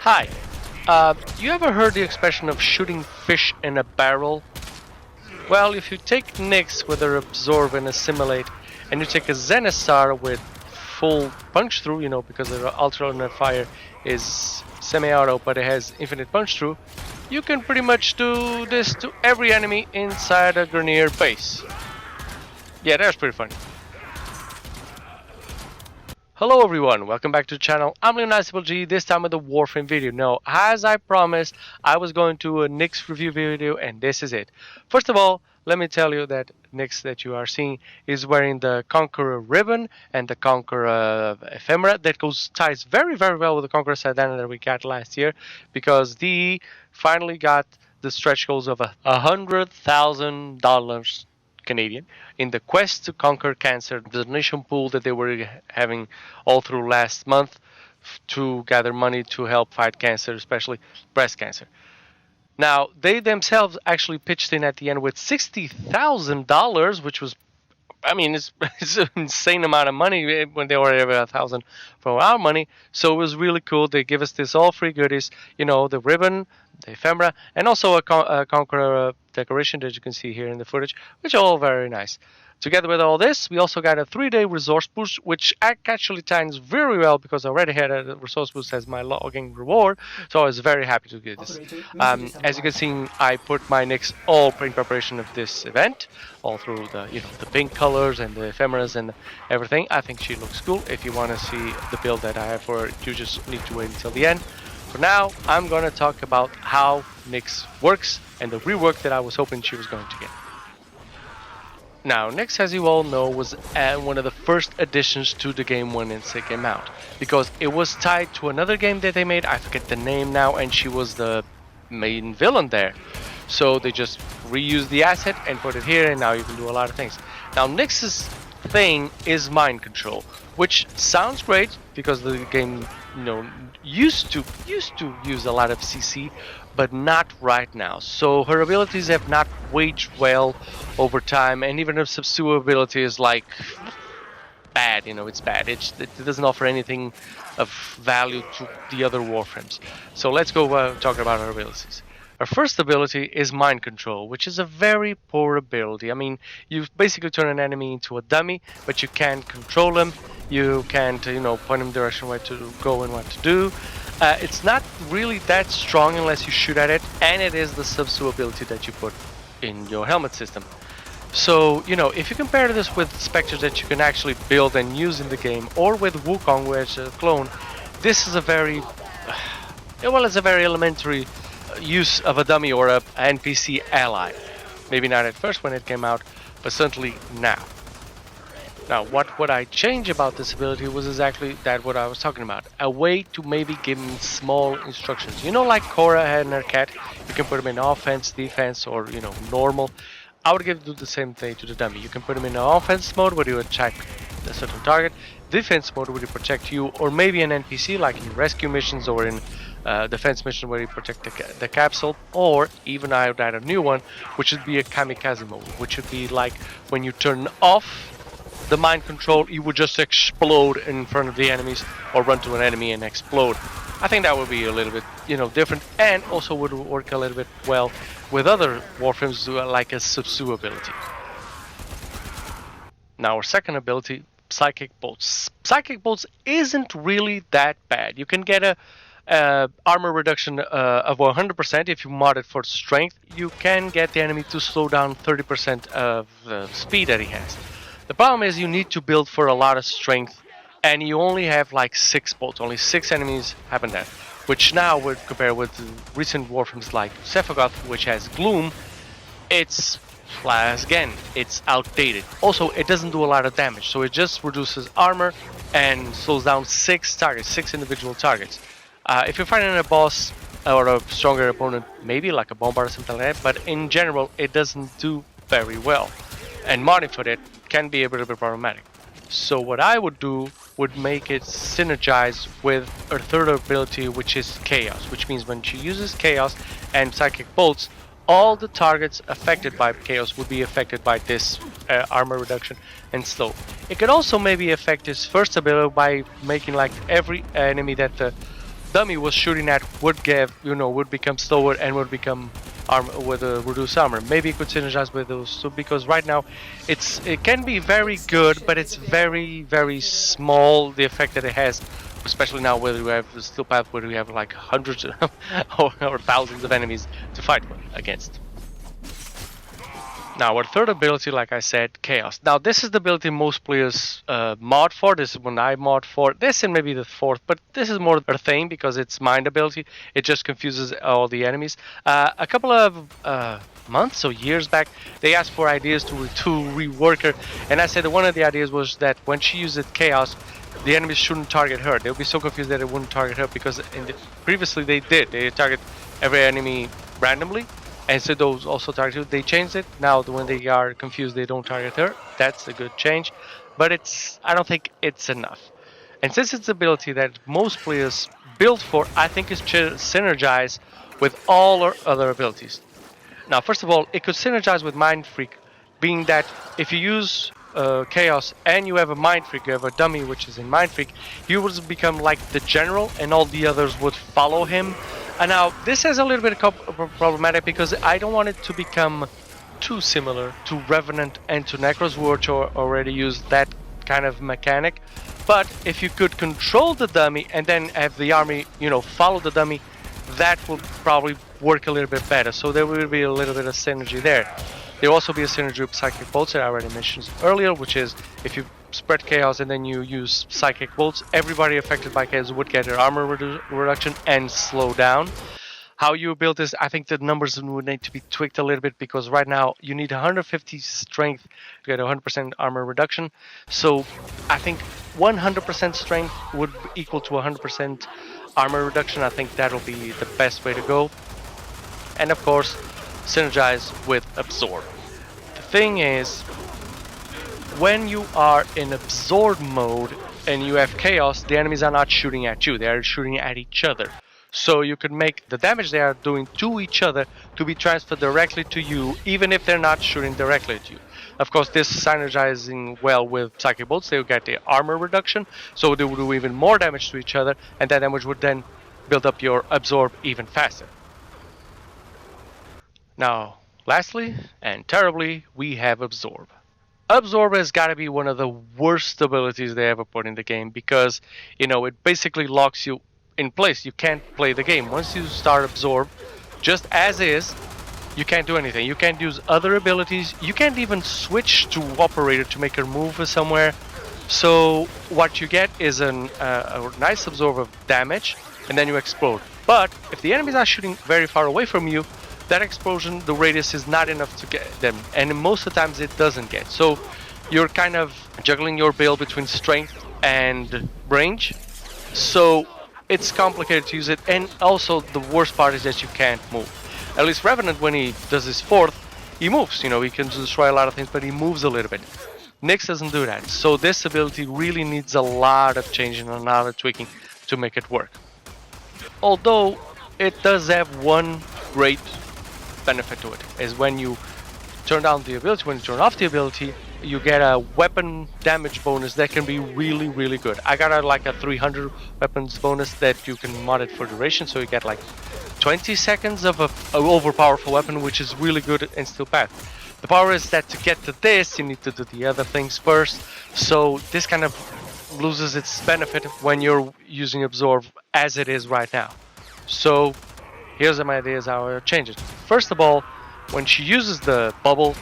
Hi. You ever heard the expression of shooting fish in a barrel? Well, if you take Nyx with her absorb and assimilate, and you take a Zenithar with full punch through, because the ultra fire is semi-auto but it has infinite punch through, you can pretty much do this to every enemy inside a Grenier base. Yeah, that's pretty funny. Hello everyone, welcome back to the channel. I'm Nyx, this time with a Warframe video. Now, as I promised, I was going to a Nyx review video, and this is it. First of all, let me tell you that Nyx that you are seeing is wearing the Conqueror ribbon and the Conqueror ephemera that ties very well with the Conqueror Sadana that we got last year, because they finally got the stretch goals of $100,000 Canadian in the quest to conquer cancer, the donation pool that they were having all through last month to gather money to help fight cancer, especially breast cancer. Now, they themselves actually pitched in at the end with $60,000, which was, it's an insane amount of money when they already have $1,000 from our money. So it was really cool. They give us this all free goodies, the ribbon, the ephemera, and also a Conqueror decoration that you can see here in the footage, which are all very nice. Together with all this, we also got a 3-day resource boost, which actually ties very well because I already had a resource boost as my logging reward, so I was very happy to get this. As you can see, I put my Nyx all in preparation of this event, all through the the pink colors and the ephemeras and everything. I think she looks cool. If you want to see the build that I have for her, you just need to wait until the end. For now, I'm going to talk about how Nyx works and the rework that I was hoping she was going to get. Now, Nyx, as you all know, was one of the first additions to the game when it came out, because it was tied to another game that they made. I forget the name now, and she was the main villain there. So they just reused the asset and put it here, and now you can do a lot of things. Now, Nyx's thing is mind control, which sounds great because the game, used to use a lot of CC, but not right now. So her abilities have not waged well over time, and even her subdue ability is like bad. It's bad. It doesn't offer anything of value to the other Warframes. So let's go talk about her abilities. Her first ability is Mind Control, which is a very poor ability. You basically turn an enemy into a dummy, but you can't control them. You can't, point them direction where to go and what to do. It's not really that strong unless you shoot at it, and it is the subdue ability that you put in your helmet system. So, if you compare this with specters that you can actually build and use in the game, or with Wukong, which is a clone, this is a very, it's a very elementary use of a dummy or a NPC ally. Maybe not at first when it came out, but certainly now. Now, what I changed about this ability was exactly what I was talking about. A way to maybe give him small instructions. Like Cora had in her cat, you can put him in offense, defense, or, normal. I would do the same thing to the dummy. You can put him in offense mode where you attack a certain target, defense mode where you protect you, or maybe an NPC like in rescue missions or in defense mission where you protect the capsule, or even I would add a new one, which would be a kamikaze mode, which would be like when you turn off the mind control, you would just explode in front of the enemies or run to an enemy and explode. I think that would be a little bit, different, and also would work a little bit well with other Warframes like a subdue ability. Now, our second ability, Psychic Bolts. Psychic Bolts isn't really that bad. You can get a armor reduction of 100% if you mod it for strength. You can get the enemy to slow down 30% of the speed that he has. The problem is you need to build for a lot of strength, and you only have like 6 bolts. Only 6 enemies happen that, which now would compare with recent Warframes like Sephiroth, which has Gloom. It's outdated. Also, it doesn't do a lot of damage, so it just reduces armor and slows down 6 individual targets. If you're fighting a boss or a stronger opponent, maybe like a bombard or something like that, but in general, it doesn't do very well. And modding for it can be a bit problematic. So what I would do would make it synergize with her third ability, which is Chaos, which means when she uses Chaos and Psychic Bolts, all the targets affected by Chaos would be affected by this armor reduction and slow. It could also maybe affect his first ability by making like every enemy that the dummy was shooting at would give, would become slower and would become armor with a reduced armor. Maybe it could synergize with those two, because right now it can be very good, but it's very small, the effect that it has, especially now where we have the steel path, where we have like hundreds or thousands of enemies to fight against. Now, our third ability, like I said, Chaos. Now, this is the ability most players mod for. This is when I mod for this, and maybe the fourth, but this is more a thing because it's mind ability. It just confuses all the enemies. A couple of months or years back, they asked for ideas to rework her, and I said that one of the ideas was that when she uses Chaos, the enemies shouldn't target her. They'll be so confused that it wouldn't target her, because previously they did. They target every enemy randomly. And so those also target. They changed it. Now when they are confused, they don't target her. That's a good change, but I don't think it's enough. And since it's an ability that most players build for, I think it's synergize with all our other abilities. Now, first of all, it could synergize with Mind Freak, being that if you use Chaos and you have a Mind Freak, you have a dummy which is in Mind Freak, you will become like the general, and all the others would follow him. And now, this is a little bit problematic, because I don't want it to become too similar to Revenant and to Necros, which already use that kind of mechanic. But if you could control the dummy and then have the army, follow the dummy, that will probably work a little bit better. So there will be a little bit of synergy there. There will also be a synergy with Psychic Bolts that I already mentioned earlier, which is if you spread Chaos and then you use Psychic Bolts, everybody affected by Chaos would get their armor reduction and slow down. How you build this, I think the numbers would need to be tweaked a little bit, because right now you need 150 strength to get 100% armor reduction. So I think 100% strength would equal to 100% armor reduction. I think that'll be the best way to go. And of course, synergize with Absorb. The thing is, when you are in Absorb mode and you have Chaos, the enemies are not shooting at you, they are shooting at each other. So you can make the damage they are doing to each other to be transferred directly to you, even if they're not shooting directly at you. Of course, this is synergizing well with Psychic Bolts. They will get the armor reduction, so they will do even more damage to each other, and that damage would then build up your Absorb even faster. Now, lastly, and terribly, we have Absorb. Absorb has got to be one of the worst abilities they ever put in the game, because, it basically locks you in place. You can't play the game. Once you start Absorb, just as is, you can't do anything. You can't use other abilities. You can't even switch to Operator to make her move somewhere. So what you get is a nice absorb of damage, and then you explode. But if the enemies are shooting very far away from you, that explosion, the radius is not enough to get them, and most of the times it doesn't get. So you're kind of juggling your build between strength and range. So it's complicated to use it, and also the worst part is that you can't move. At least Revenant, when he does his fourth, he moves. He can destroy a lot of things, but he moves a little bit. Nyx doesn't do that. So this ability really needs a lot of changing and a lot of tweaking to make it work. Although it does have one great benefit to it, is when you turn down the ability, when you turn off the ability, you get a weapon damage bonus that can be really good. I got a 300 weapons bonus that you can mod it for duration, so you get like 20 seconds of a overpowerful weapon, which is really good in Steel Path. The power is that to get to this, you need to do the other things first, so this kind of loses its benefit when you're using Absorb as it is right now. So here's my ideas how I change it. First of all, when she uses the bubble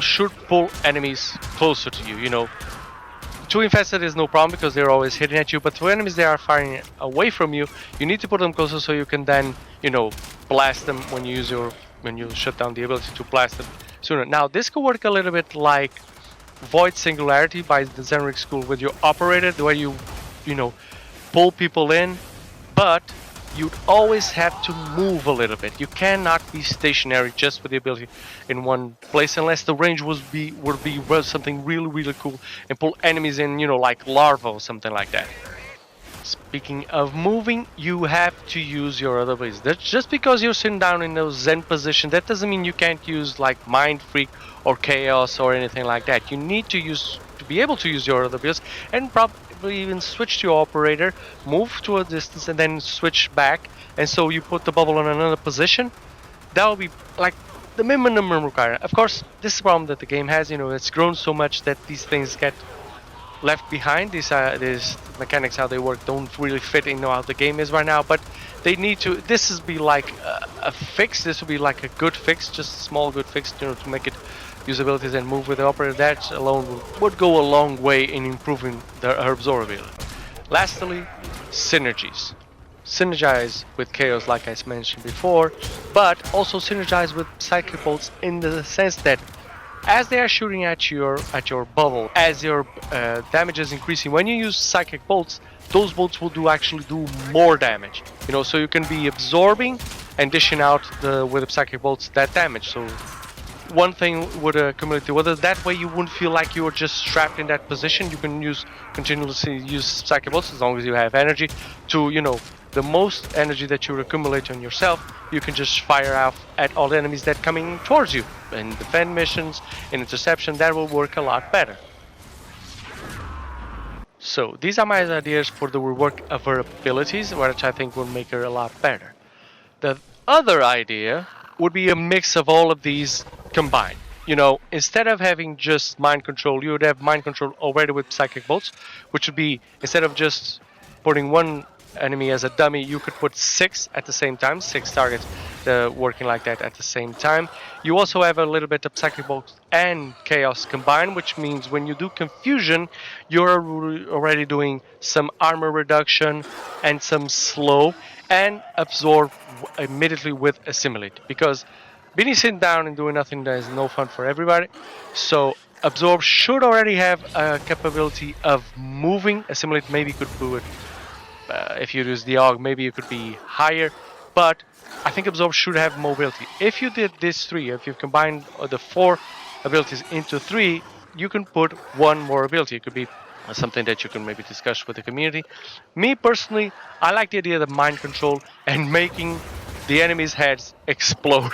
should pull enemies closer to you. Two infested is no problem because they're always hitting at you, but for enemies that are firing away from you, you need to put them closer so you can then, blast them when you shut down the ability to blast them sooner. Now, this could work a little bit like Void Singularity by the Zenric School with your Operator, where you pull people in, but you'd always have to move a little bit. You cannot be stationary just with the ability in one place, unless the range would be something really cool and pull enemies in, like larvae or something like that. Speaking of moving, you have to use your other abilities. That's just because you're sitting down in those Zen position, that doesn't mean you can't use like Mind Freak or Chaos or anything like that. You need to be able to use your other abilities and probably even switch to your operator, move to a distance, and then switch back. And so you put the bubble on another position. That will be like the minimum requirement. Of course, this is the problem that the game has. It's grown so much that these things get left behind. These mechanics, how they work, don't really fit in how the game is right now. But they need to. This is be like a fix. This would be like a good fix, just a small good fix, to make it usability and move with the operator. That alone would go a long way in improving her absorbability. Lastly, synergies. Synergize with Chaos, like I mentioned before, but also synergize with Psychic Bolts in the sense that as they are shooting at your bubble, as your damage is increasing, when you use Psychic Bolts, those bolts will actually do more damage. So you can be absorbing and dishing out with the Psychic Bolts that damage. So one thing would accumulate the other. That way you wouldn't feel like you were just trapped in that position. You can continuously use Psychic Bolts as long as you have energy to, the most energy that you accumulate on yourself, you can just fire out at all the enemies that coming towards you. In defend missions, in interception, that will work a lot better. So these are my ideas for the rework of her abilities, which I think will make her a lot better. The other idea would be a mix of all of these combined. Instead of having just mind control, you would have mind control already with Psychic Bolts, which would be, instead of just putting one enemy as a dummy, you could put 6 at the same time, 6 targets working like that at the same time. You also have a little bit of Psychic Bolts and Chaos combined, which means when you do Confusion, you're already doing some armor reduction and some slow, and absorb immediately with Assimilate, because being sitting down and doing nothing, that is no fun for everybody. So Absorb should already have a capability of moving. Assimilate maybe could do it. If you use the AUG, maybe it could be higher, but I think Absorb should have mobility. If you did this 3, if you combined the 4 abilities into 3, you can put 1 more ability. It could be something that you can maybe discuss with the community. Me personally, I like the idea of mind control and making the enemies' heads explode.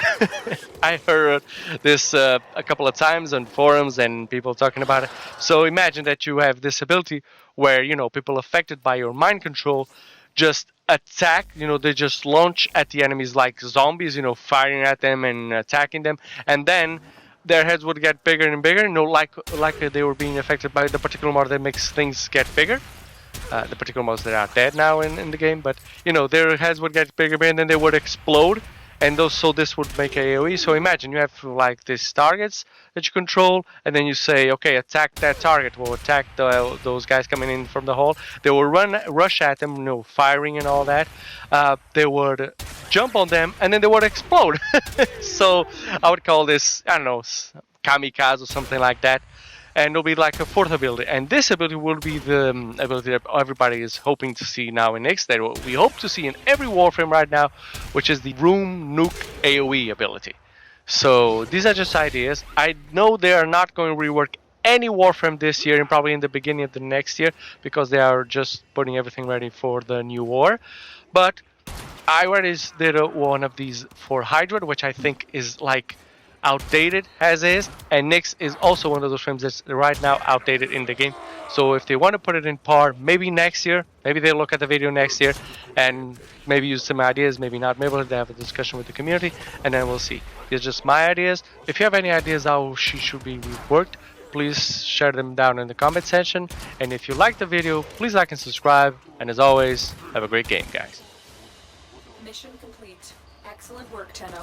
I heard this a couple of times on forums and people talking about it. So imagine that you have this ability where, people affected by your mind control just attack, they just launch at the enemies like zombies, firing at them and attacking them. And then their heads would get bigger and bigger, like they were being affected by the particular model that makes things get bigger. The particular models that are dead now in the game, but their heads would get bigger and then they would explode, and so this would make AoE. So imagine you have like these targets that you control, and then you say, okay, attack that target. We'll attack those guys coming in from the hole. They will rush at them, firing and all that. They would jump on them, and then they would explode. So I would call this, I don't know, kamikaze or something like that. And it'll be like a 4th ability, and this ability will be the ability that everybody is hoping to see now in Nyx, that we hope to see in every Warframe right now, which is the Room Nuke AoE ability. So these are just ideas. I know they are not going to rework any Warframe this year, and probably in the beginning of the next year, because they are just putting everything ready for the new war. But I already did one of these for Hydra, which I think is like outdated as is, and Nyx is also one of those frames that's right now outdated in the game. So if they want to put it in par, maybe next year, maybe they'll look at the video next year and maybe use some ideas, maybe not. Maybe they'll have a discussion with the community, and then we'll see. It's just my ideas. If you have any ideas how she should be reworked, please share them down in the comment section. And if you like the video, please like and subscribe. And as always, have a great game, guys. Mission complete. Excellent work, Tenno.